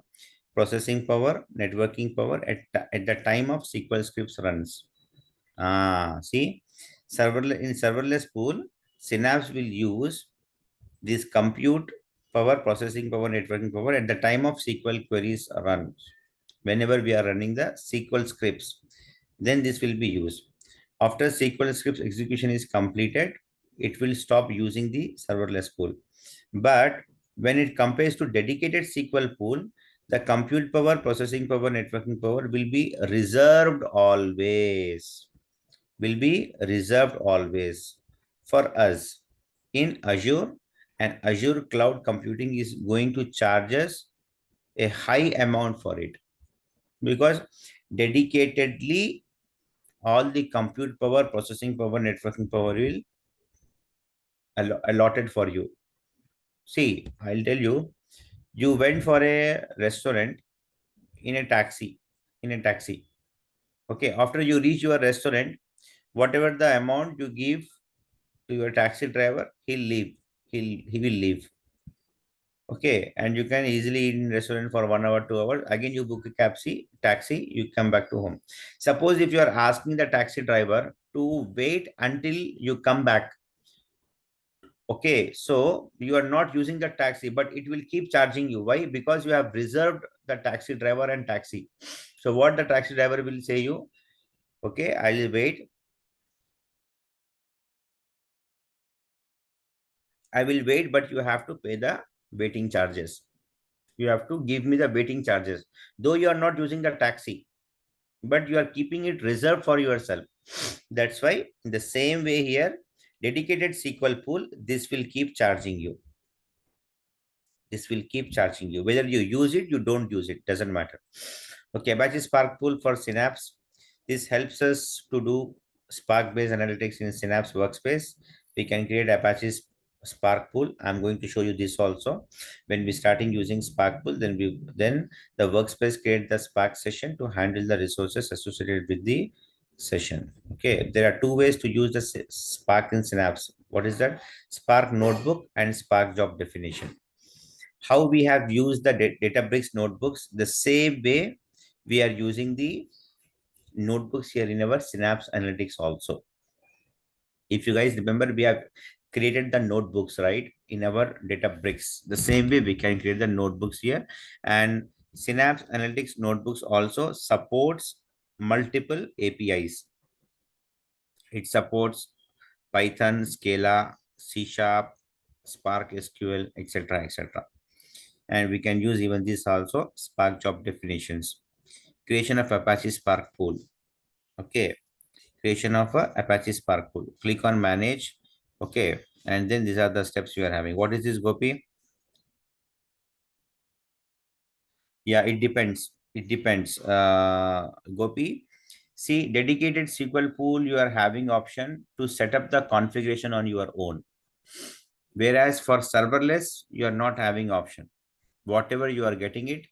S1: processing power, networking power at the time of SQL scripts runs. See, in serverless pool, Synapse will use this compute power, processing power, networking power at the time of SQL queries run. Whenever we are running the SQL scripts, then this will be used. After SQL scripts execution is completed, it will stop using the serverless pool. But when it compares to dedicated SQL pool, the compute power, processing power, networking power will be reserved always. For us in Azure, and Azure cloud computing is going to charge us a high amount for it, because dedicatedly all the compute power, processing power, networking power will allotted for you. See, I'll tell you, you went for a restaurant in a taxi, Okay, after you reach your restaurant, whatever the amount you give to your taxi driver, he will leave. Okay, and you can easily eat in restaurant for 1 hour, 2 hours. Again, you book a taxi, you come back to home. Suppose if you are asking the taxi driver to wait until you come back, Okay, so you are not using the taxi, but it will keep charging you. Why? Because you have reserved the taxi driver and taxi. So what the taxi driver will say you? Okay, I will wait. I will wait, but you have to pay the waiting charges. You have to give me the waiting charges. Though you are not using the taxi, but you are keeping it reserved for yourself. That's why the same way here, dedicated SQL pool, this will keep charging you. This will keep charging you. Whether you use it, you don't use it, doesn't matter. Okay, Apache Spark Pool for Synapse. This helps us to do Spark-based analytics in Synapse workspace. We can create Apache Spark Pool. I'm going to show you this also. When we starting using Spark Pool, then the workspace create the Spark session to handle the resources associated with the session. Okay, there are two ways to use the Spark in Synapse. What is that? Spark Notebook and Spark Job Definition. How we have used the Databricks notebooks, the same way we are using the notebooks here in our Synapse Analytics also. If you guys remember, we have created the notebooks, right, in our Databricks. The same way we can create the notebooks here. And Synapse Analytics notebooks also supports multiple APIs. It supports Python, Scala, C Sharp, Spark SQL, etc., etc. And we can use even this also, Spark job definitions. Creation of Apache Spark pool. Okay, creation of a Apache Spark pool. Click on manage. Okay, and then these are the steps you are having. What is this, Gopi? Yeah, it depends. It depends. Gopi, see, dedicated SQL pool, you are having option to set up the configuration on your own. Whereas for serverless, you are not having option. Whatever you are getting it,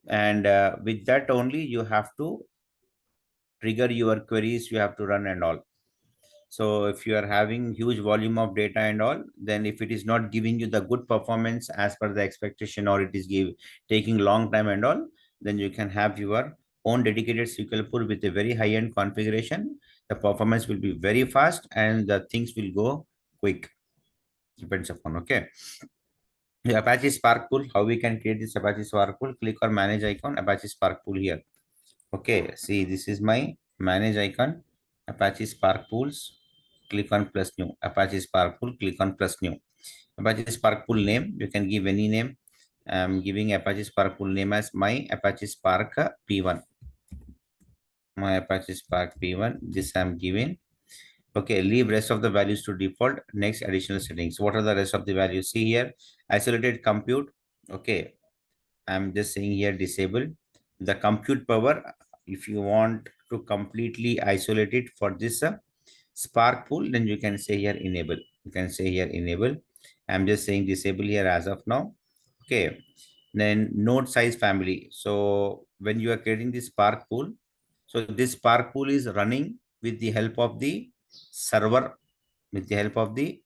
S1: and with that only you have to trigger your queries, you have to run and all. So if you are having huge volume of data and all, then if it is not giving you the good performance as per the expectation, or it is taking long time and all, then you can have your own dedicated SQL pool with a very high end configuration. The performance will be very fast and the things will go quick. Depends upon. Okay, the Apache Spark pool, how we can create this Apache Spark pool? Click on manage icon, Apache Spark pool here. Okay, see, this is my manage icon, Apache Spark Pools. Click on plus new, Apache Spark Pool, click on plus new. Apache Spark Pool name, you can give any name. I'm giving Apache Spark Pool name as my Apache Spark P1. My Apache Spark P1, this I'm giving. Okay, leave rest of the values to default. Next, additional settings. What are the rest of the values? See here, isolated compute. Okay, I'm just saying here disable the compute power. If you want to completely isolate it for this Spark pool, then you can say here enable. You can say here enable. I'm just saying disable here as of now. Okay. Then node size family. So when you are creating this Spark pool, so this Spark pool is running with the help of the server, with the help of the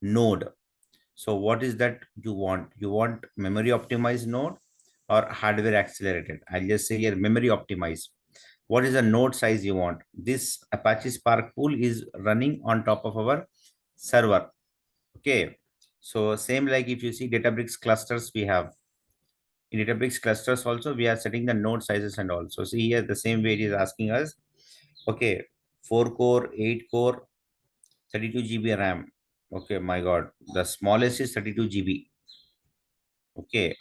S1: node. So what is that you want? You want memory optimized node or hardware accelerated? I'll just say here memory optimized. What is the node size you want? This Apache Spark pool is running on top of our server. Okay. So same like if you see Databricks clusters we have. In Databricks clusters also we are setting the node sizes and also. See here the same way it is asking us. Okay. 4 core, 8 core, 32 GB RAM. Okay, my God. The smallest is 32 GB. Okay.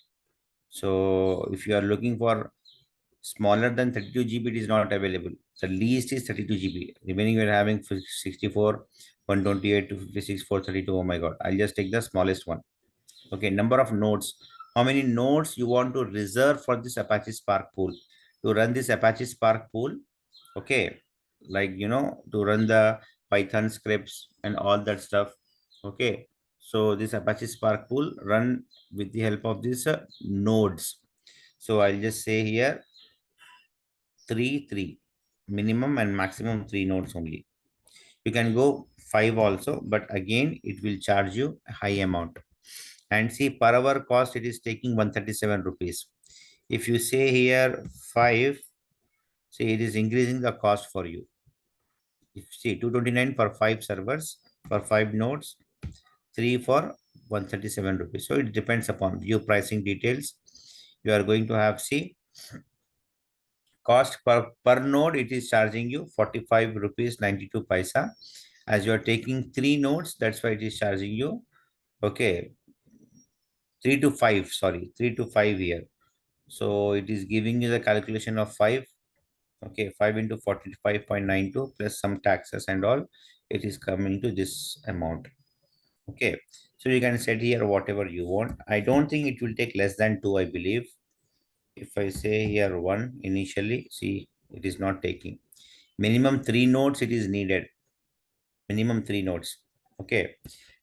S1: So if you are looking for smaller than 32 GB, it is not available. The least is 32 GB. Remaining we're having 64, 128 to 56, 432. Oh my God. I'll just take the smallest one. Okay. Number of nodes. How many nodes you want to reserve for this Apache Spark pool? To run this Apache Spark pool, okay, like, to run the Python scripts and all that stuff. Okay. So this Apache Spark pool run with the help of these nodes. So I'll just say here three minimum and maximum three nodes only. You can go five also, but again it will charge you a high amount. And see, per hour cost it is taking 137 rupees. If you say here five, see, it is increasing the cost for you. If see 229 for five servers for five nodes, 3 for 137 rupees. So it depends upon your pricing details. You are going to have, see, cost per node, it is charging you 45 rupees 92 paisa. As you are taking three nodes, that's why it is charging you, okay, 3 to 5, sorry, 3 to 5 here. So it is giving you the calculation of 5. Okay, 5 into 45.92 plus some taxes and all, it is coming to this amount. Okay, so you can set here whatever you want. I don't think it will take less than 2, I believe. If I say here 1 initially, see, it is not taking. Minimum 3 nodes it is needed. Minimum 3 nodes. Okay,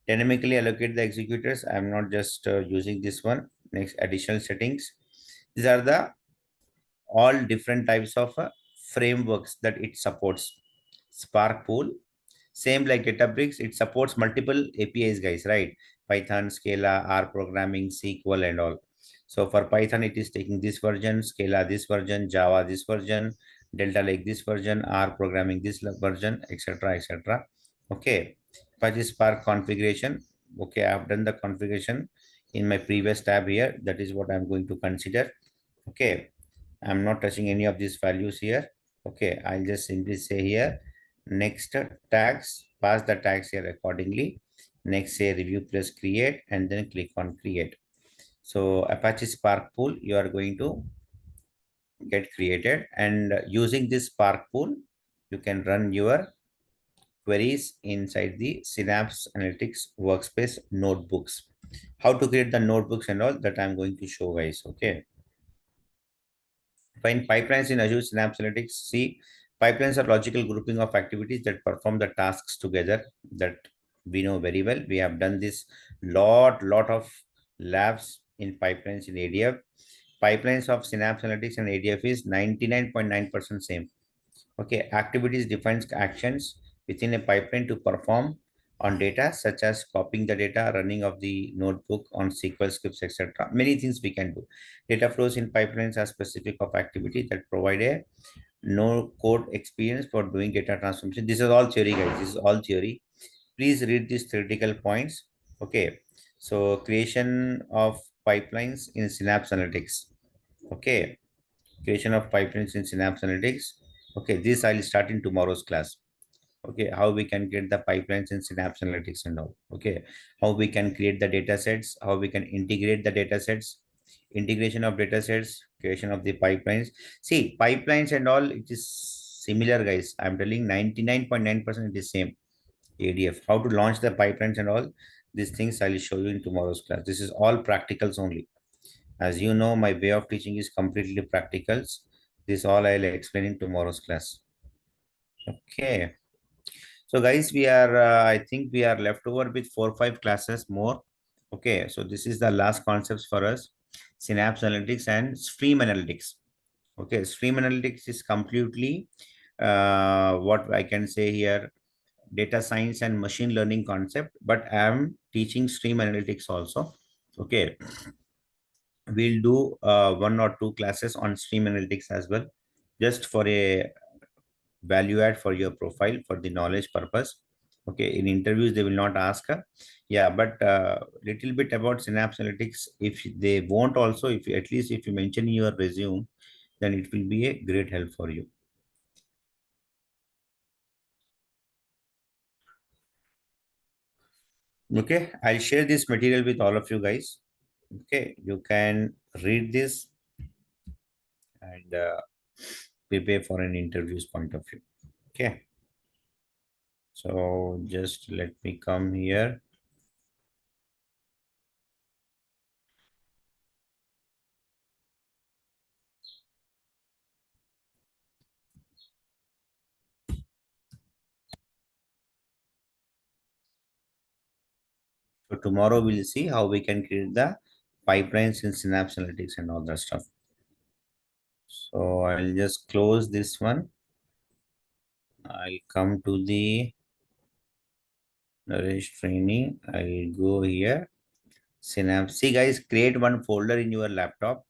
S1: dynamically allocate the executors. I'm not just using this one. Next, additional settings. These are the all different types of frameworks that it supports. Spark Pool, same like Databricks, it supports multiple APIs, guys, right? Python, Scala, R programming, SQL, and all. So for Python, it is taking this version, Scala this version, Java this version, Delta Lake this version, R programming this version, etc., etc. Okay, Apache Spark configuration. Okay, I have done the configuration in my previous tab here. That is what I'm going to consider. Okay, I'm not touching any of these values here. Okay, I'll just simply say here, next tags, pass the tags here accordingly. Next, say review plus create, and then click on create. So Apache Spark Pool, you are going to get created, and using this Spark Pool, you can run your queries inside the Synapse Analytics workspace notebooks. How to create the notebooks and all that I'm going to show, guys. Okay. Find pipelines in Azure Synapse Analytics. See, pipelines are logical grouping of activities that perform the tasks together, that we know very well. We have done this lot of labs in pipelines in ADF. Pipelines of Synapse Analytics and ADF is 99.9% same. Okay, activities defines actions within a pipeline to perform on data, such as copying the data, running of the notebook on SQL scripts, etc. Many things we can do. Data flows in pipelines are specific of activity that provide a no code experience for doing data transformation. This is all theory, guys. This is all theory. Please read these theoretical points. Okay. So creation of pipelines in Synapse Analytics. Okay, creation of pipelines in Synapse Analytics. Okay, this I'll start in tomorrow's class. Okay, how we can get the pipelines in Synapse Analytics and all. Okay, how we can create the data sets, how we can integrate the data sets, integration of data sets, creation of the pipelines. See, pipelines and all, it is similar, guys. I'm telling 99.9% it is same. ADF, how to launch the pipelines and all these things I'll show you in tomorrow's class. This is all practicals only. As you know, my way of teaching is completely practicals. This all I'll explain in tomorrow's class. Okay. So guys, we are, I think we are left over with 4 or 5 classes more. Okay. So this is the last concepts for us. Synapse Analytics and Stream Analytics. Okay. Stream Analytics is completely what I can say here, data science and machine learning concept, but I am teaching Stream Analytics also. Okay. We'll do 1 or 2 classes on Stream Analytics as well, just for a value add for your profile for the knowledge purpose. Okay, in interviews they will not ask, yeah, but little bit about Synapse Analytics, if they won't also, if at least if you mention in your resume, then it will be a great help for you. Okay, I'll share this material with all of you guys. Okay, you can read this and prepare for an interviews point of view. Okay, so just let me come here. So tomorrow we'll see how we can create the pipelines in Synapse Analytics and all that stuff. So I'll just close this one. I'll come to the Naresh training. I'll go here. Synapse. See guys, create one folder in your laptop,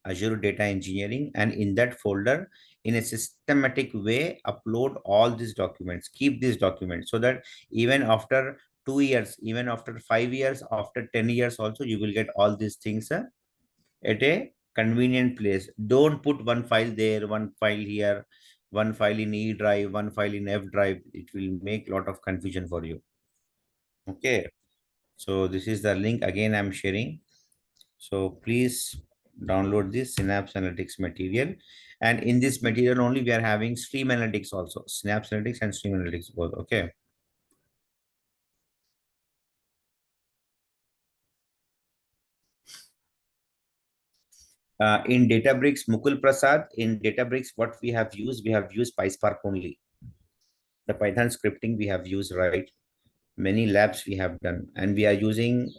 S1: Azure Data Engineering, and in that folder, in a systematic way, upload all these documents. Keep these documents so that even after 2 years, even after 5 years, after 10 years also, you will get all these things at a convenient place. Don't put one file there, one file here, one file in E drive, one file in F drive. It will make a lot of confusion for you. Okay. So this is the link again I'm sharing. So please download this Synapse Analytics material. And in this material only, we are having Stream Analytics also. Synapse Analytics and Stream Analytics both. Okay. In Databricks, Mukul Prasad, in Databricks, what we have used PySpark only. The Python scripting we have used, right? Many labs we have done. And we are using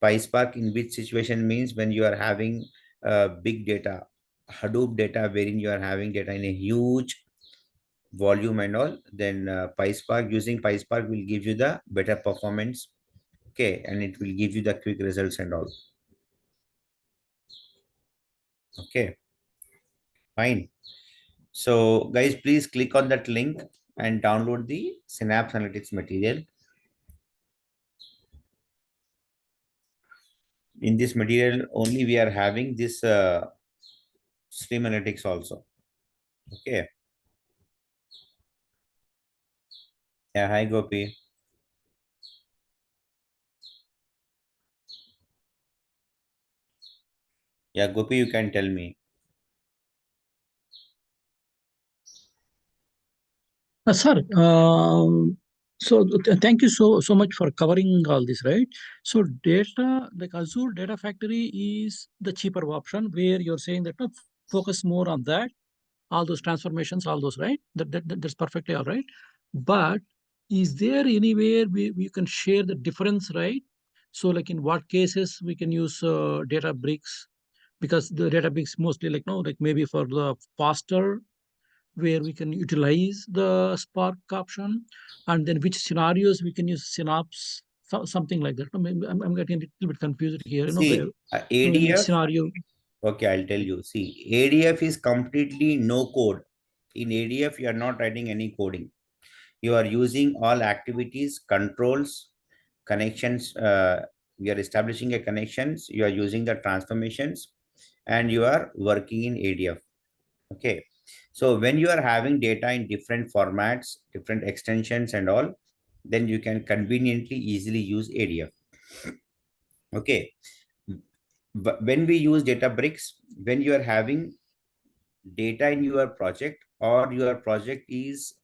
S1: PySpark in which situation means when you are having big data, Hadoop data, wherein you are having data in a huge volume and all, then PySpark, using PySpark will give you the better performance. Okay. And it will give you the quick results and all. Okay. Fine. So guys, please click on that link and download the Synapse Analytics material. In this material only, we are having this Stream Analytics also. Okay. Yeah. Hi, Gopi. Yeah, Gopi, you can tell me.
S3: Sir, thank you so much for covering all this, right? So data, like Azure Data Factory is the cheaper option where you're saying that focus more on that, all those transformations, all those, right? That's perfectly all right. But is there anywhere we can share the difference, right? So like in what cases we can use Databricks, because the Databricks mostly like no, like maybe for the faster where we can utilize the Spark option, and then which scenarios we can use Synapse, something like that. Maybe I'm getting a little bit confused here. Where,
S1: See,
S3: in which
S1: ADF,
S3: scenario?
S1: okay, I'll tell you. See, ADF is completely no code. In ADF, you are not writing any coding. You are using all activities, controls, connections. We are establishing a connections. You are using the transformations, and you are working in ADF. Okay. So when you are having data in different formats, different extensions and all, then you can conveniently easily use ADF. Okay. But when we use Databricks, when you are having data in your project, or your project is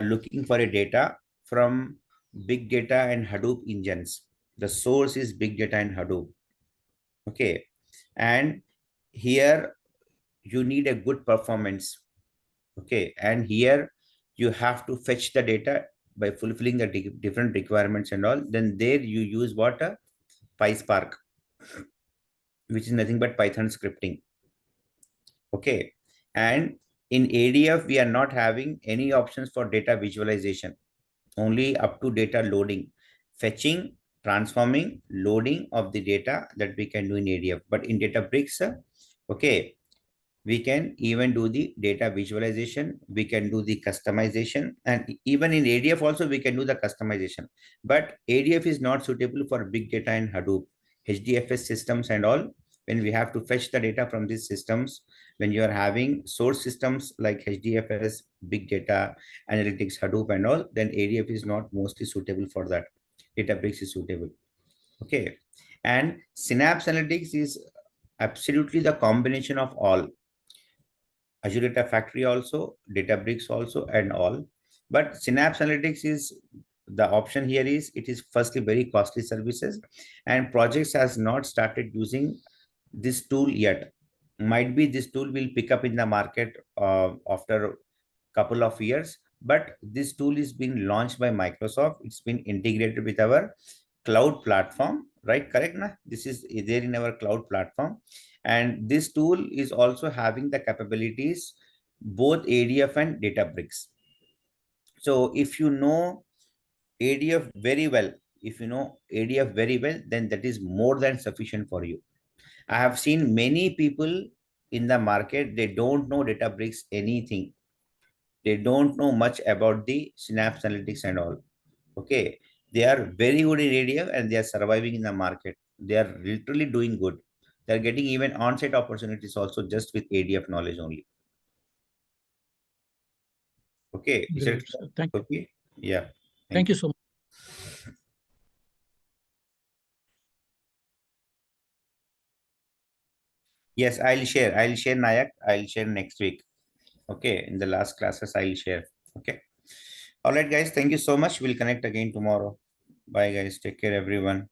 S1: looking for a data from big data and Hadoop engines, the source is big data and Hadoop. Okay. And here you need a good performance. Okay. And here you have to fetch the data by fulfilling the different requirements and all. Then there you use what? PySpark, which is nothing but Python scripting. Okay. And in ADF, we are not having any options for data visualization, only up to data loading, fetching, transforming, loading of the data that we can do in ADF. But in Databricks, okay, we can even do the data visualization, we can do the customization, and even in ADF also we can do the customization. But ADF is not suitable for big data and Hadoop, HDFS systems and all. When we have to fetch the data from these systems, when you are having source systems like HDFS, big data, analytics, Hadoop and all, then ADF is not mostly suitable for that. Databricks is suitable. Okay. And Synapse Analytics is absolutely the combination of all. Azure Data Factory also, Databricks also, and all. But Synapse Analytics is the option here is it is firstly very costly services, and projects has not started using this tool yet. Might be this tool will pick up in the market after couple of years, but this tool is being launched by Microsoft. It's been integrated with our cloud platform, right? Correct na? This is there in our cloud platform, and this tool is also having the capabilities both ADF and Databricks. So if you know ADF very well, if you know ADF very well, then that is more than sufficient for you. I have seen many people in the market, they don't know Databricks anything. They don't know much about the Synapse Analytics and all. Okay. They are very good in ADF and they are surviving in the market. They are literally doing good. They are getting even on-site opportunities also just with ADF knowledge only. Okay, is it
S3: Great, sir. Thank you.
S1: okay? Yeah, thank
S3: Thank you
S1: you.
S3: so much.
S1: Yes, I'll share. I'll share Nayak. I'll share next week. Okay, in the last classes, I'll share. Okay. All right, guys. Thank you so much. We'll connect again tomorrow. Bye, guys. Take care, everyone.